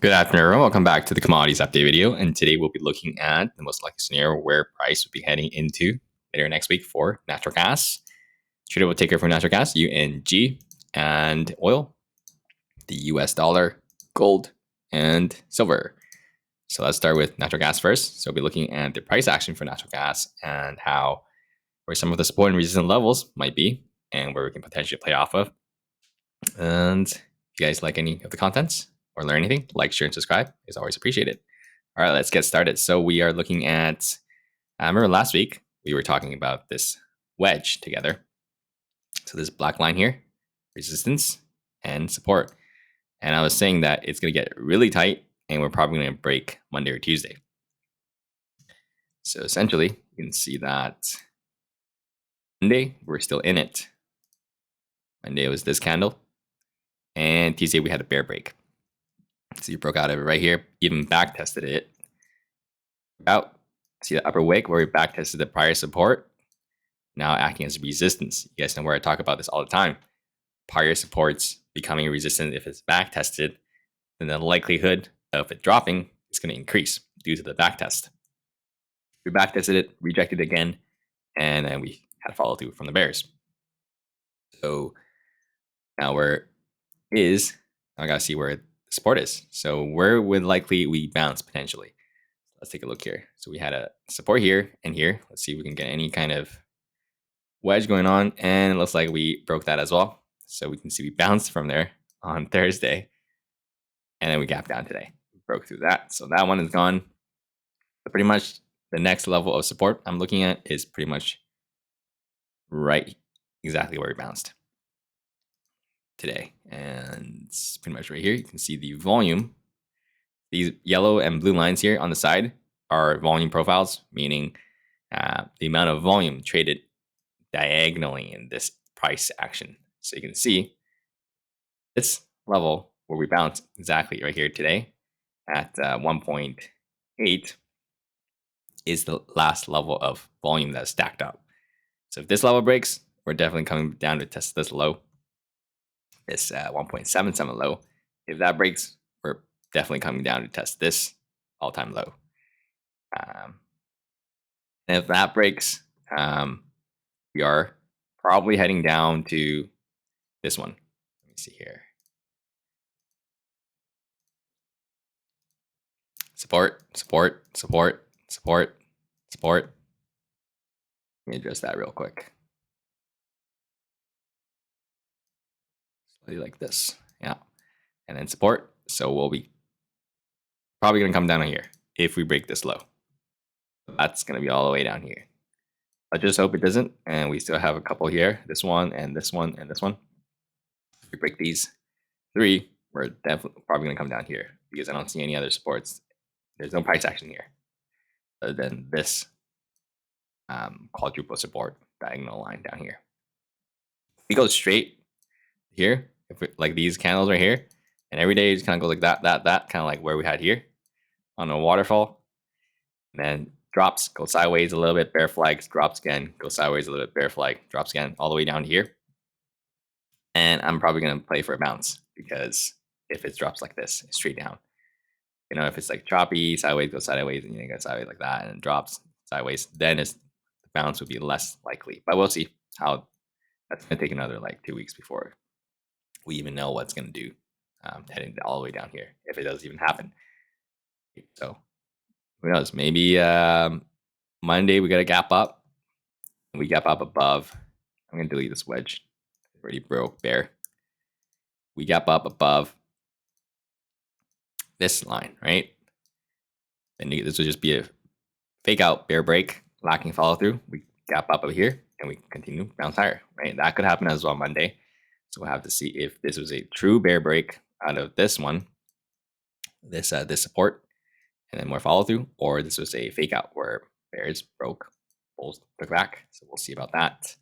Good afternoon, everyone. Welcome back to the commodities update video. And today we'll be looking at the most likely scenario where price will be heading into later next week for natural gas. Tradable ticker for natural gas, UNG, and oil, the US dollar, gold, and silver. So let's start with natural gas first. So we'll be looking at the price action for natural gas and where some of the support and resistance levels might be and where we can potentially play off of. And if you guys like any of the contents or learn anything, like, share, and subscribe is always appreciated. All right, let's get started. So we are looking at, I remember last week we were talking about this wedge together. So this black line here, resistance and support. And I was saying that it's going to get really tight and we're probably going to break Monday or Tuesday. So essentially, you can see that Monday, we're still in it. Monday was this candle. And Tuesday, we had a bear break. So you broke out of it right here, even back tested it. See the upper wick where we back tested the prior support, now acting as resistance. You guys know where I talk about this all the time. Prior supports becoming resistant if it's back tested, then the likelihood of it dropping is going to increase due to the back test. We back tested it, rejected it again, and then we had follow through from the bears. So now I gotta see where the support is. So where would likely we bounce potentially? Let's take a look here. So we had a support here and here. Let's see if we can get any kind of wedge going on. And it looks like we broke that as well. So we can see we bounced from there on Thursday. And then we gapped down today. We broke through that. So that one is gone. But pretty much the next level of support I'm looking at is pretty much right exactly where we bounced today. And it's pretty much right here. You can see the volume. These yellow and blue lines here on the side are volume profiles, meaning the amount of volume traded diagonally in this price action. So you can see this level where we bounced exactly right here today at 1.8 is the last level of volume that's stacked up. So if this level breaks, we're definitely coming down to test this low, this 1.77 low. If that breaks, we're definitely coming down to test this all-time low. And if that breaks, we are probably heading down to this one. Let me see here. Support, support, support, support, support. Let me address that real quick. Slightly like this. Yeah. And then support. So we'll be probably going to come down here if we break this low. That's going to be all the way down here. I just hope it doesn't. And we still have a couple here. This one and this one and this one. If we break these three, we're definitely probably going to come down here because I don't see any other supports. There's no price action here other than this quadruple support diagonal line down here. If we go straight here, if we, like these candles right here, and every day it just kind of goes like that, kind of like where we had here on a waterfall, and then drops, goes sideways a little bit, bear flags, drops again, goes sideways a little bit, bear flag, drops again, all the way down to here. And I'm probably going to play for a bounce because if it drops like this, straight down, you know, if it's like choppy, sideways, goes sideways, and you go sideways like that, and drops sideways, then the bounce would be less likely. But we'll see how that's going to take another like 2 weeks before we even know what's going to do heading all the way down here, if it does even happen. So who knows? Maybe Monday we got to gap up. We gap up above. I'm going to delete this wedge. It already broke bear. We gap up above this line, right? And this would just be a fake out bear break, lacking follow through. We gap up over here and we continue bounce higher, right? That could happen as well Monday. So we'll have to see if this was a true bear break out of this one, this support, and then more follow through, or this was a fake out where bears broke, bulls took back. So we'll see about that.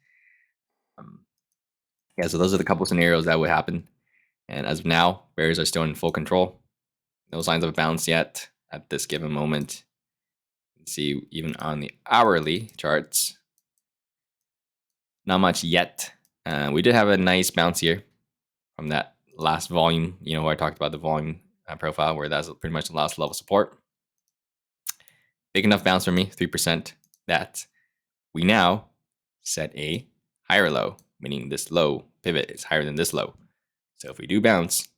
Yeah, so those are the couple scenarios that would happen. And as of now, bears are still in full control. No signs of a bounce yet at this given moment. You can see even on the hourly charts, not much yet. We did have a nice bounce here from that last volume, you know, where I talked about the volume profile where that's pretty much the last level support. Big enough bounce for me, 3%, that we now set a higher low, meaning this low pivot is higher than this low. So if we do bounce,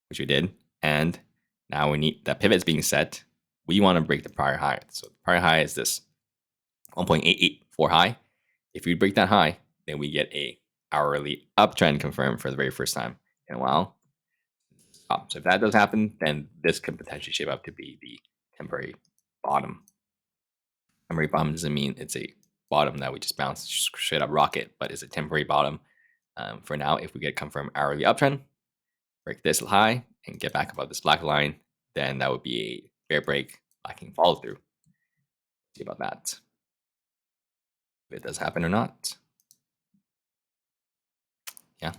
which we did, and now we need that pivot's being set, we want to break the prior high. So the prior high is this 1.884 high. If we break that high, then we get a hourly uptrend confirmed for the very first time in a while. So if that does happen, then this could potentially shape up to be the temporary bottom. Temporary bottom doesn't mean it's a bottom that we just bounce straight up rocket, but it's a temporary bottom. For now, if we get confirmed hourly uptrend, break this high and get back above this black line, then that would be a bear break lacking follow through. See about that. If it does happen or not. Yeah.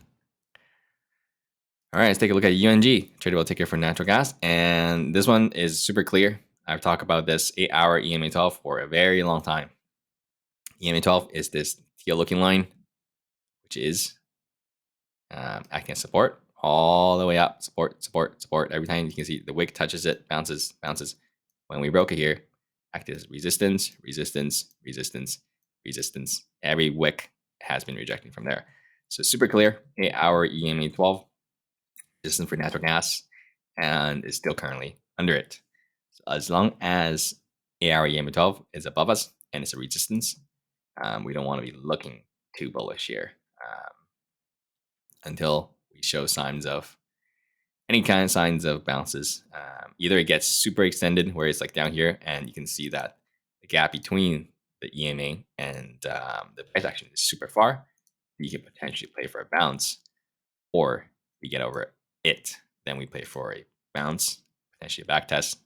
All right, let's take a look at UNG, tradable ticker for natural gas. And this one is super clear. I've talked about this 8-hour EMA 12 for a very long time. EMA 12 is this teal looking line, which is acting as support all the way up. Support, support, support. Every time you can see the wick touches it, bounces, bounces. When we broke it here, acted as resistance, resistance, resistance, resistance. Every wick has been rejecting from there. So super clear, 8-hour EMA 12. Resistance for natural gas, and is still currently under it. So as long as 8-hour EMA 12 is above us and it's a resistance, we don't want to be looking too bullish here until we show signs of any kind of signs of bounces. Either it gets super extended where it's like down here and you can see that the gap between the EMA and the price action is super far, you can potentially play for a bounce, or we get over it, then we play for a bounce, potentially a back test,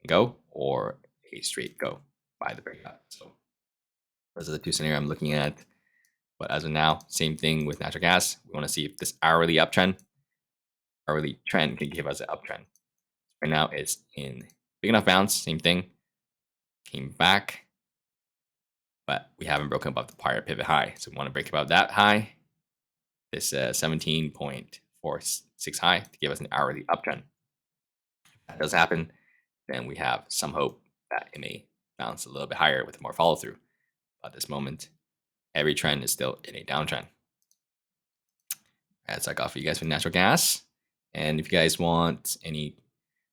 and go, or a straight go by the breakout. So those are the two scenarios I'm looking at. But as of now, same thing with natural gas. We want to see if this hourly trend can give us an uptrend. Right now it's in big enough bounce, same thing, came back, but we haven't broken above the prior pivot high. So we want to break above that high, this 17.46 high, to give us an hourly uptrend. If that does happen, then we have some hope that it may bounce a little bit higher with more follow through. At this moment, every trend is still in a downtrend. That's like off for you guys for natural gas. And if you guys want any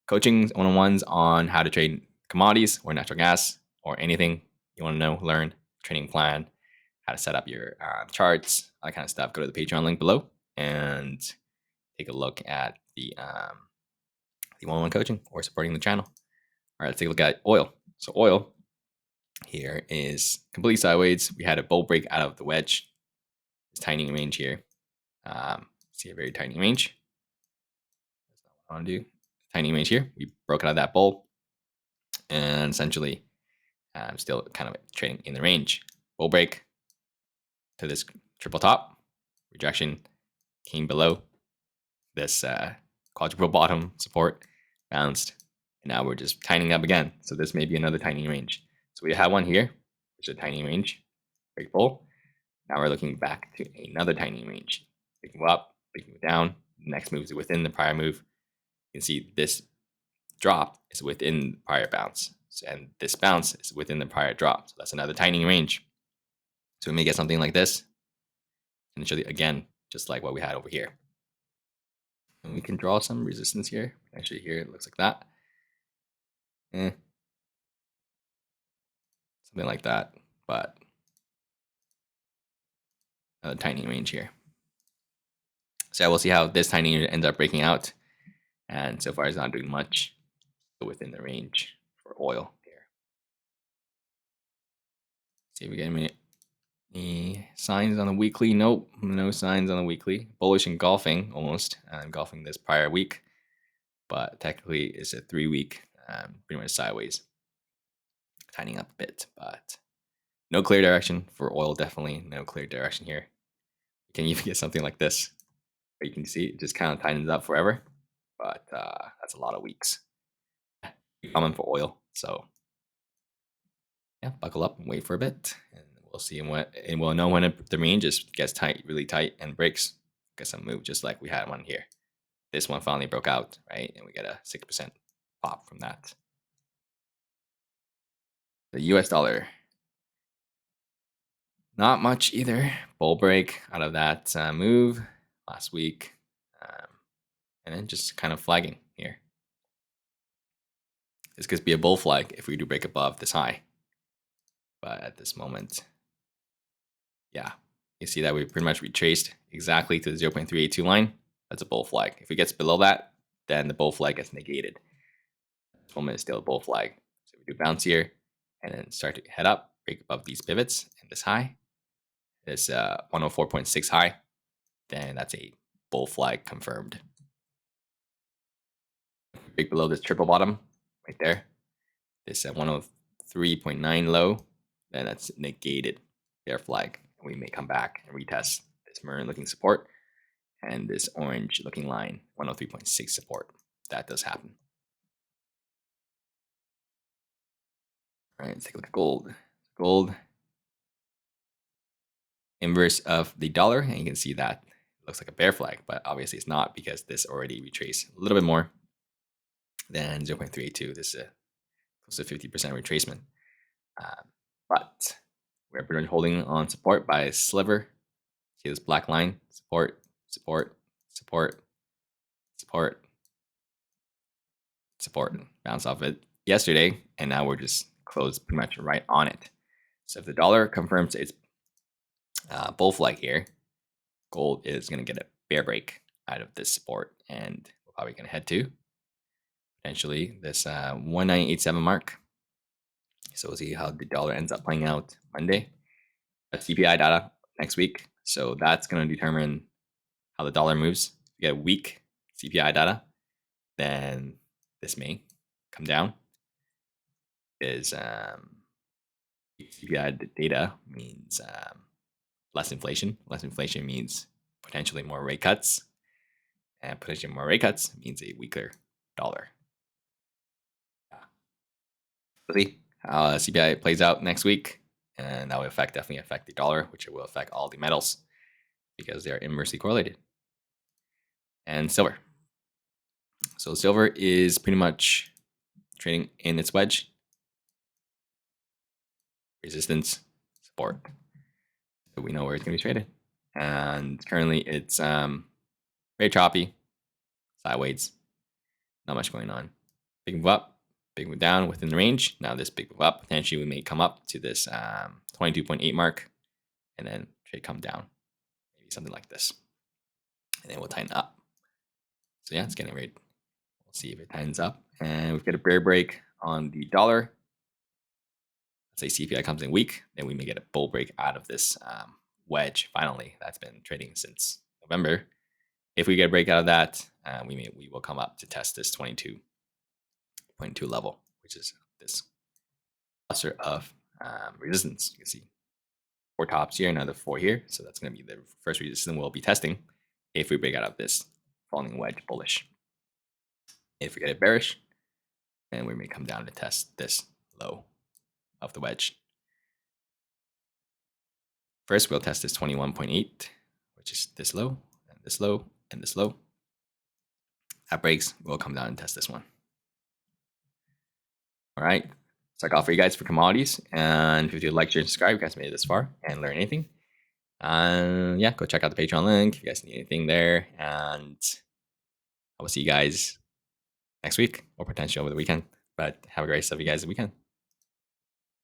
coaching one-on-ones on how to trade commodities or natural gas or anything you want to know, learn, trading plan, how to set up your charts, all that kind of stuff, go to the Patreon link below and take a look at the one-on-one coaching or supporting the channel. All right, let's take a look at oil. So oil here is completely sideways. We had a bull break out of the wedge. This tiny range here. See a very tiny range. That's not what I want to do. Tiny range here. We broke out of that bull, and essentially, I'm still kind of trading in the range. Bull break to this triple top. Rejection came below this quadruple bottom support, bounced, and now we're just tightening up again. So this may be another tiny range. So we have one here, which is a tiny range, break bull. Now we're looking back to another tiny range. Big move up, big move down. Next move is within the prior move. You can see this drop is within the prior bounce, and this bounce is within the prior drop. So that's another tiny range. So we may get something like this, and show you again, just like what we had over here. And we can draw some resistance here. Actually, here it looks like that. Something like that, but a tiny range here. So we'll see how this tiny unit ends up breaking out. And so far, it's not doing much within the range for oil here. See if we get any signs on the weekly. Nope, no signs on the weekly. Bullish engulfing almost, engulfing this prior week, but technically it's a 3-week, pretty much sideways, tightening up a bit, but no clear direction for oil. Definitely no clear direction here. You can even get something like this. You can see it just kind of tightens up forever, but that's a lot of weeks. Common for oil, so yeah, buckle up and wait for a bit, and we'll see and we'll know when the range just gets tight, really tight, and breaks. Get some move just like we had one here. this one finally broke out, right? And we get a 6% pop from that. The US dollar. Not much either. Bull break out of that move last week. And then just kind of flagging here. This could be a bull flag if we do break above this high. But at this moment, yeah, you see that we pretty much retraced exactly to the 0.382 line. That's a bull flag. If it gets below that, then the bull flag gets negated. This moment is still a bull flag. So we do bounce here and then start to head up, break above these pivots and this high. This 104.6 high, then that's a bull flag confirmed. Break below this triple bottom right there. This 103.9 low, then that's negated bear flag. We may come back and retest this maroon looking support and this orange looking line, 103.6 support. That does happen. All right, let's take a look at gold. Gold, inverse of the dollar, and you can see that it looks like a bear flag, but obviously it's not because this already retraced a little bit more than 0.382. This is a close to 50% retracement. But we're pretty much holding on support by a sliver. See this black line? Support, support, support, support, support. Bounce off it yesterday, and now we're just closed pretty much right on it. So if the dollar confirms its bull flag here, gold is going to get a bear break out of this support, and we're probably going to head to potentially this 1987 mark. So we'll see how the dollar ends up playing out Monday. CPI data next week, so that's going to determine how the dollar moves. If you get weak CPI data, then this may come down. Is CPI data means less inflation. Less inflation means potentially more rate cuts, and potentially more rate cuts means a weaker dollar. We'll see how CPI plays out next week, and that will definitely affect the dollar, which will affect all the metals because they are inversely correlated. And silver. So silver is pretty much trading in its wedge. Resistance, support. So we know where it's going to be traded. And currently it's very choppy, sideways, not much going on. Big move up, big move down within the range. Now this big move up, potentially we may come up to this 22.8 mark, and then trade come down, maybe something like this. And then we'll tighten up. So yeah, it's getting ready. We'll see if it tightens up. And we've got a bear break on the dollar. Let's say CPI comes in weak, then we may get a bull break out of this wedge. Finally, that's been trading since November. If we get a break out of that, we will come up to test this 22.2 level, which is this cluster of resistance. You can see 4 tops here, another 4 here. So that's going to be the first resistance we'll be testing if we break out of this falling wedge bullish. If we get it bearish, then we may come down to test this low of the wedge. First, we'll test this 21.8, which is this low, and this low, and this low. That breaks, we'll come down and test this one. All right, that's all for you guys for commodities. And if you like, share, and subscribe, you guys made it this far and learn anything. Yeah, go check out the Patreon link if you guys need anything there. And I will see you guys next week or potentially over the weekend. But have a great rest of you guys' weekend.